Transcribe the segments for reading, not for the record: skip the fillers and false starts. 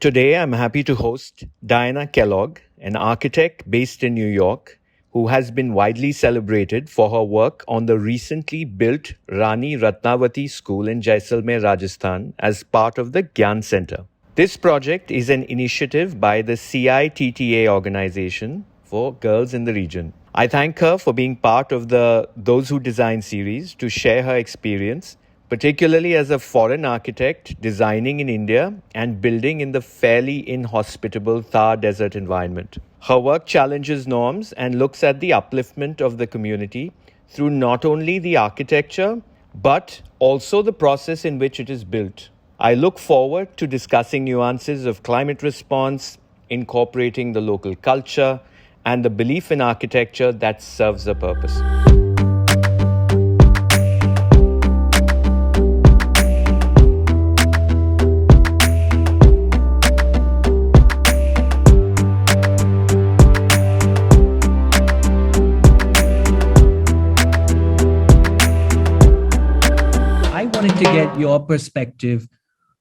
Today, I'm happy to host Diana Kellogg, an architect based in New York, who has been widely celebrated for her work on the recently built Rani Ratnavati School in Jaisalmer, Rajasthan, as part of the Gyan Center. This project is an initiative by the CITTA organization for girls in the region. I thank her for being part of the Those Who Design series to share her experience, particularly as a foreign architect designing in India and building in the fairly inhospitable Thar Desert environment. Her work challenges norms and looks at the upliftment of the community through not only the architecture, but also the process in which it is built. I look forward to discussing nuances of climate response, incorporating the local culture, and the belief in architecture that serves a purpose. I wanted to get your perspective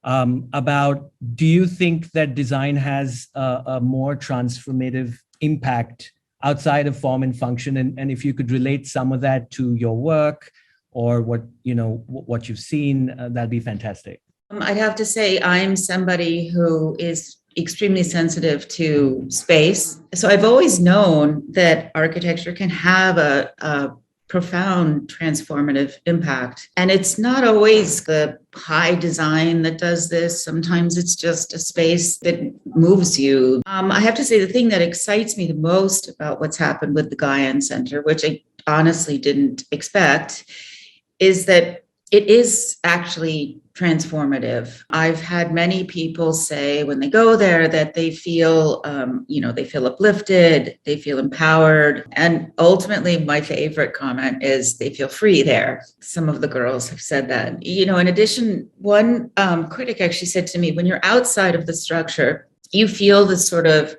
about, do you think that design has a more transformative impact outside of form and function? And if you could relate some of that to your work or what you've seen, that'd be fantastic. I'd have to say I'm somebody who is extremely sensitive to space. So I've always known that architecture can have a profound transformative impact. And it's not always the high design that does this. Sometimes it's just a space that moves you. I have to say the thing that excites me the most about what's happened with the Gyan Center, which I honestly didn't expect, is that it is actually transformative. I've had many people say when they go there that they feel, they feel uplifted, they feel empowered. And ultimately, my favorite comment is they feel free there. Some of the girls have said that. In addition, one critic actually said to me, when you're outside of the structure, you feel this sort of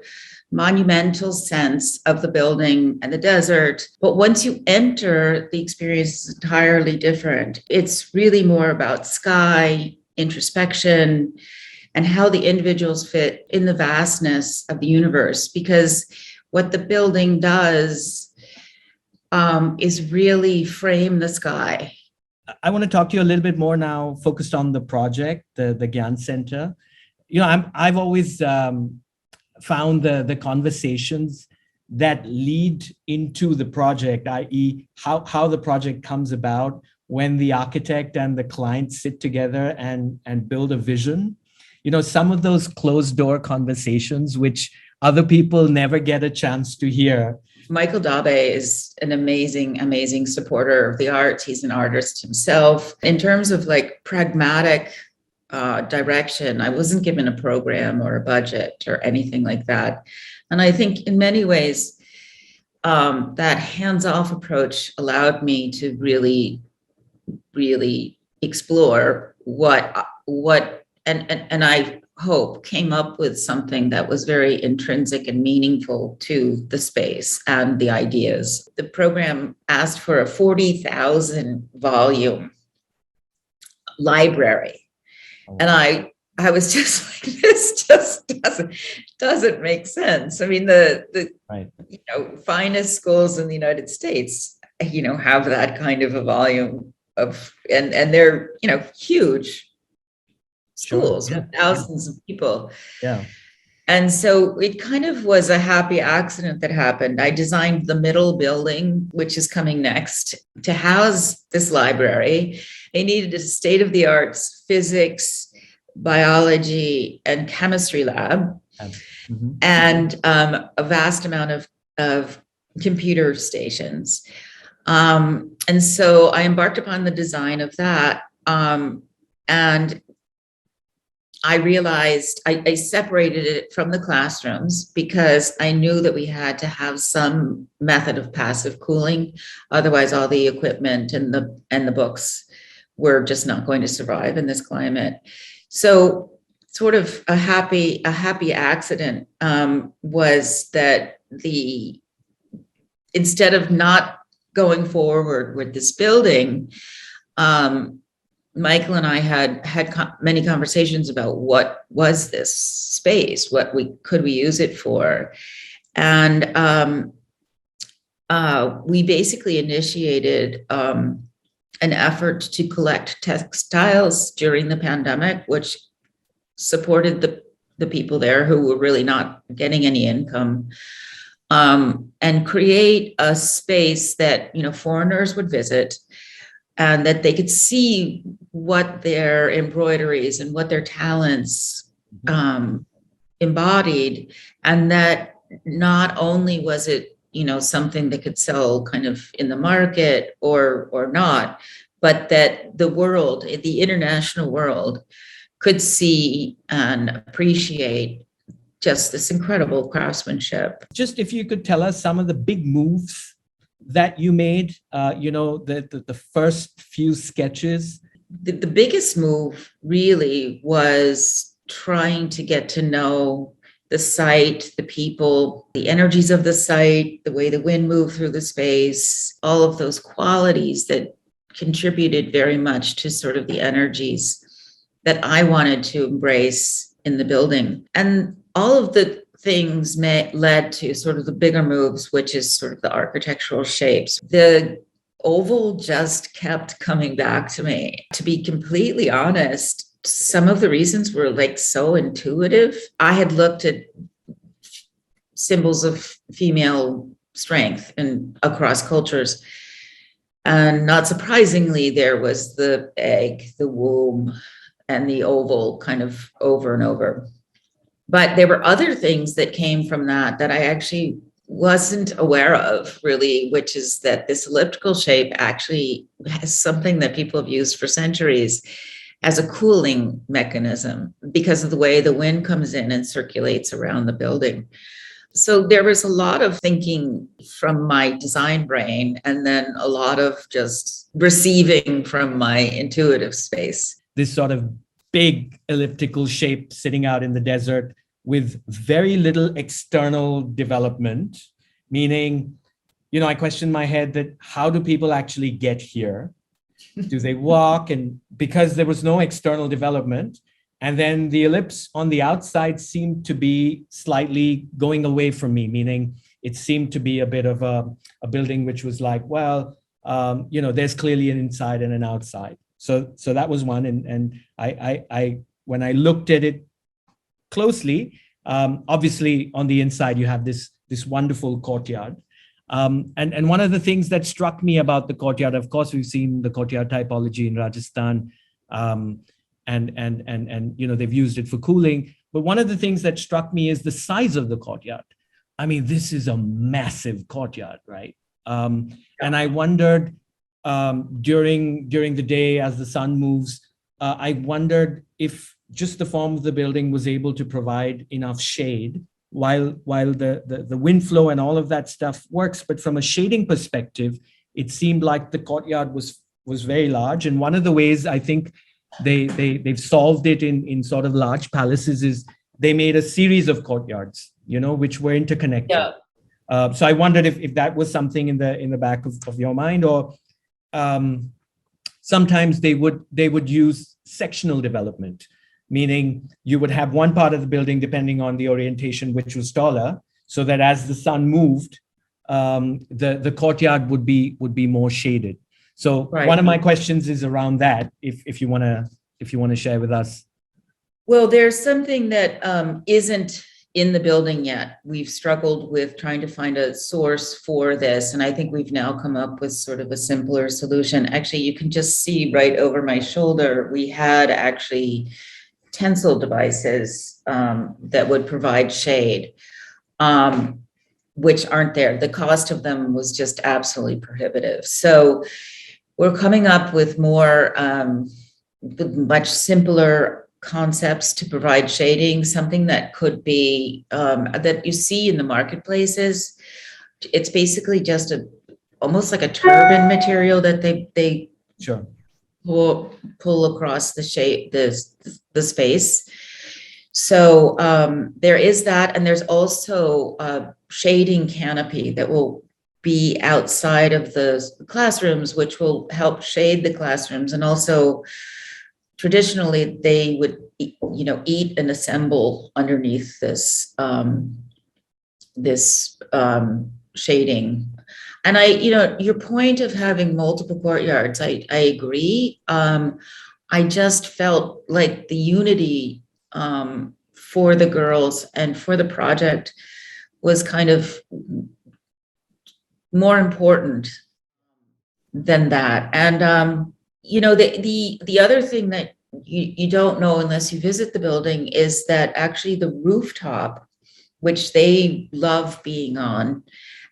monumental sense of the building and the desert. But once you enter, the experience is entirely different. It's really more about sky, introspection, and how the individuals fit in the vastness of the universe. Because what the building does is really frame the sky. I want to talk to you a little bit more now, focused on the project, the Gyan Center. I've always found the conversations that lead into the project, i.e. how the project comes about when the architect and the client sit together and build a vision. Some of those closed door conversations, which other people never get a chance to hear. Michael Dabe is an amazing, amazing supporter of the arts. He's an artist himself. In terms of pragmatic direction, I wasn't given a program or a budget or anything like that. And I think in many ways, that hands-off approach allowed me to really, really explore what and I hope came up with something that was very intrinsic and meaningful to the space and the ideas. The program asked for a 40,000 volume library. And I was just like, this just doesn't make sense. I mean, the right. Finest schools in the United States, have that kind of a volume of, and they're, huge schools with thousands of people. Yeah. And so it kind of was a happy accident that happened. I designed the middle building, which is coming next, to house this library. They needed a state-of-the-art physics, biology, and chemistry lab, and a vast amount of computer stations. And so I embarked upon the design of that. And I realized I separated it from the classrooms because I knew that we had to have some method of passive cooling. Otherwise, all the equipment and the books were just not going to survive in this climate. So sort of a happy accident was that instead of not going forward with this building, Michael and I had many conversations about what was this space, could we use it for, and we basically initiated an effort to collect textiles during the pandemic, which supported the people there who were really not getting any income, and create a space that, you know, foreigners would visit and that they could see what their embroideries and what their talents embodied, and that not only was it, you know, something that could sell kind of in the market or not, but that the world, the international world, could see and appreciate just this incredible craftsmanship. Just if you could tell us some of the big moves that you made, you know, the first few sketches. The biggest move really was trying to get to know the site, the people, the energies of the site, the way the wind moved through the space, all of those qualities that contributed very much to sort of the energies that I wanted to embrace in the building. And all of the things led to sort of the bigger moves, which is sort of the architectural shapes. The oval just kept coming back to me. To be completely honest, some of the reasons were like so intuitive. I had looked at symbols of female strength and across cultures. And not surprisingly, there was the egg, the womb, and the oval kind of over and over. But there were other things that came from that I actually wasn't aware of really, which is that this elliptical shape actually has something that people have used for centuries as a cooling mechanism because of the way the wind comes in and circulates around the building. So there was a lot of thinking from my design brain and then a lot of just receiving from my intuitive space. This sort of big elliptical shape sitting out in the desert with very little external development, meaning, you know, I question my head that how do people actually get here? Do they walk? And because there was no external development, and then the ellipse on the outside seemed to be slightly going away from me, meaning it seemed to be a bit of a building which was like, well, you know, there's clearly an inside and an outside. So that was one. And I when I looked at it closely, obviously on the inside you have this wonderful courtyard. And one of the things that struck me about the courtyard, of course, we've seen the courtyard typology in Rajasthan, and you know, they've used it for cooling. But one of the things that struck me is the size of the courtyard. I mean, this is a massive courtyard, right? And I wondered during the day as the sun moves, I wondered if just the form of the building was able to provide enough shade while the wind flow and all of that stuff works. But from a shading perspective, it seemed like the courtyard was very large. And one of the ways I think they've solved it in sort of large palaces is they made a series of courtyards, you know, which were interconnected. Yeah. So I wondered if that was something in the back of your mind, or sometimes they would use sectional development, meaning you would have one part of the building, depending on the orientation, which was taller, so that as the sun moved, the courtyard would be more shaded. So right. One of my questions is around that, if you want to share with us. Well, there's something that isn't in the building yet. We've struggled with trying to find a source for this, and I think we've now come up with sort of a simpler solution. Actually, you can just see right over my shoulder, we had actually tensile devices that would provide shade, which aren't there. The cost of them was just absolutely prohibitive. So we're coming up with more, much simpler concepts to provide shading, something that could be, that you see in the marketplaces. It's basically just almost like a turban material that they sure. pull across the shape, the space. So there is that, and there's also a shading canopy that will be outside of the classrooms, which will help shade the classrooms, and also traditionally they would, eat and assemble underneath this shading. And your point of having multiple courtyards, I agree. I just felt like the unity for the girls and for the project was kind of more important than that. And the other thing that you don't know unless you visit the building is that actually the rooftop, which they love being on,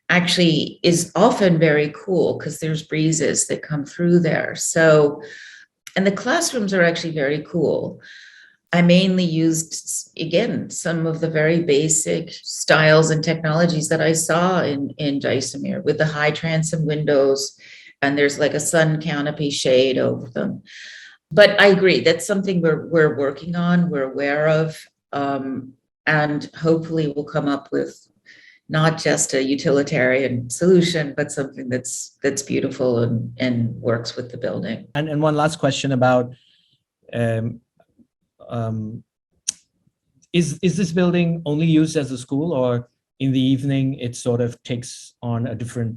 actually is often very cool because there's breezes that come through there. So, and the classrooms are actually very cool. I mainly used, again, some of the very basic styles and technologies that I saw in Jaisalmer, with the high transom windows, and there's like a sun canopy shade over them. But I agree, that's something we're working on, we're aware of, and hopefully we'll come up with not just a utilitarian solution, but something that's beautiful and works with the building. And one last question about, is this building only used as a school, or in the evening it sort of takes on a different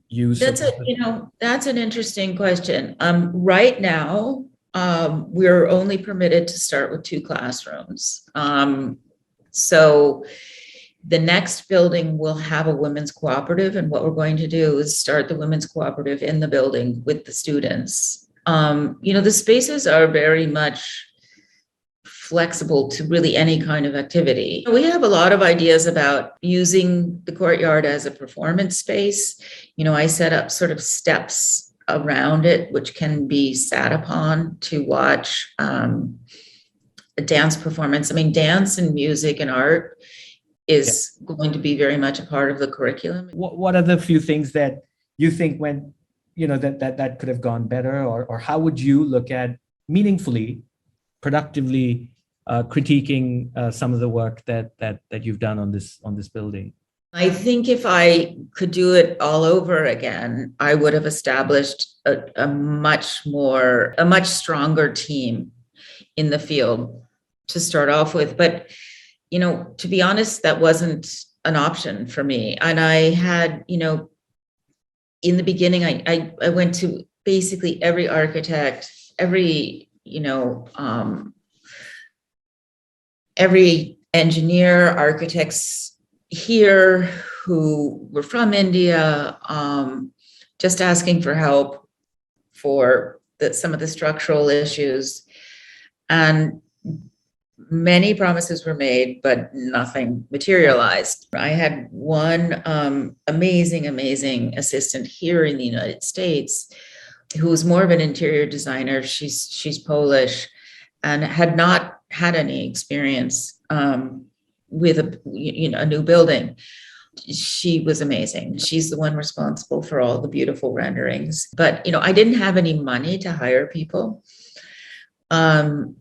use? That's an interesting question. Right now, we're only permitted to start with 2 classrooms. So the next building will have a women's cooperative, and what we're going to do is start the women's cooperative in the building with the students. The spaces are very much flexible to really any kind of activity. We have a lot of ideas about using the courtyard as a performance space. I set up sort of steps around it, which can be sat upon to watch a dance performance. I mean, dance and music and art is going to be very much a part of the curriculum. What are the few things that you think went, that could have gone better, or how would you look at meaningfully, productively critiquing some of the work that you've done on this building? I think if I could do it all over again, I would have established a much stronger team in the field to start off with. But, to be honest, that wasn't an option for me. And I had, in the beginning, I went to basically every architect, every engineer, architects here who were from India, just asking for help for some of the structural issues. And many promises were made, but nothing materialized. I had one amazing assistant here in the United States who was more of an interior designer. She's Polish and had not had any experience with a new building. She was amazing. She's the one responsible for all the beautiful renderings. But I didn't have any money to hire people. And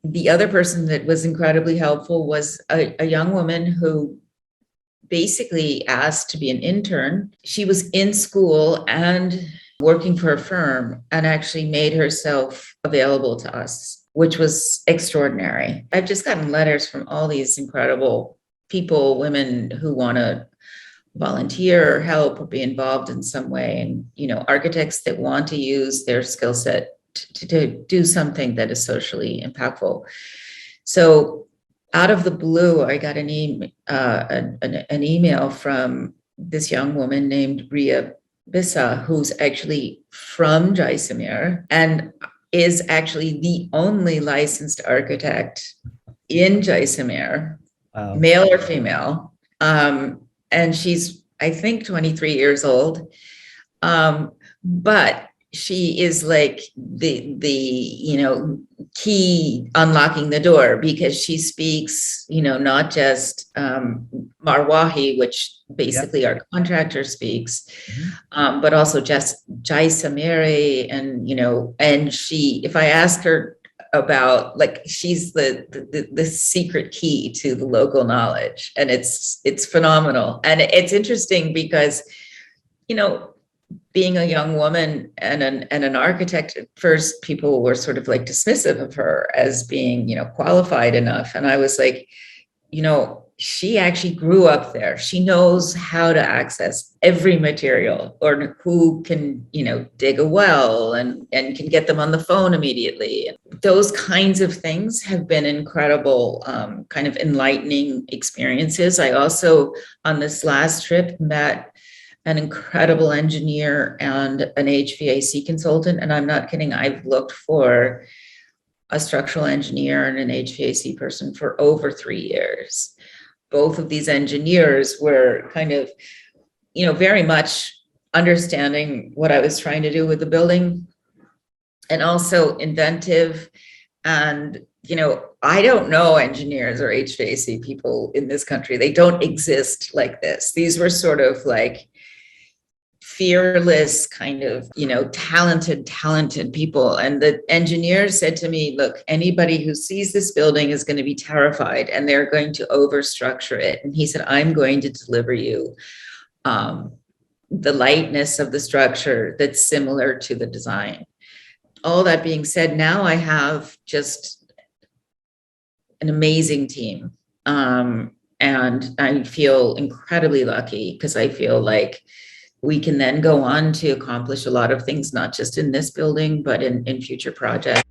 the other person that was incredibly helpful was a young woman who basically asked to be an intern. She was in school and working for a firm and actually made herself available to us, which was extraordinary. I've just gotten letters from all these incredible people, women who want to volunteer or help or be involved in some way. And, architects that want to use their skill set to do something that is socially impactful. So out of the blue, I got an email from this young woman named Ria Bisa, who's actually from Jaisalmer and is actually the only licensed architect in Jaisalmer, male or female. And she's, I think, 23 years old. But she is like the key unlocking the door, because she speaks, not just Marwahi, which basically our contractor speaks, but also just Jaisalmeri, and and she, if I ask her about, like, she's the secret key to the local knowledge, and it's phenomenal. And it's interesting because being a young woman and an architect, at first people were sort of like dismissive of her as being, qualified enough. And I was like, she actually grew up there. She knows how to access every material, or who can, dig a well and can get them on the phone immediately. Those kinds of things have been incredible, kind of enlightening experiences. I also, on this last trip, met an incredible engineer and an HVAC consultant. And I'm not kidding. I've looked for a structural engineer and an HVAC person for over 3 years. Both of these engineers were kind of, very much understanding what I was trying to do with the building, and also inventive. And, I don't know engineers or HVAC people in this country. They don't exist like this. These were sort of like fearless, kind of, talented people. And the engineer said to me, look, anybody who sees this building is going to be terrified, and they're going to overstructure it. And he said, I'm going to deliver you the lightness of the structure that's similar to the design. All that being said, now I have just an amazing team. And I feel incredibly lucky, because I feel like we can then go on to accomplish a lot of things, not just in this building, but in future projects.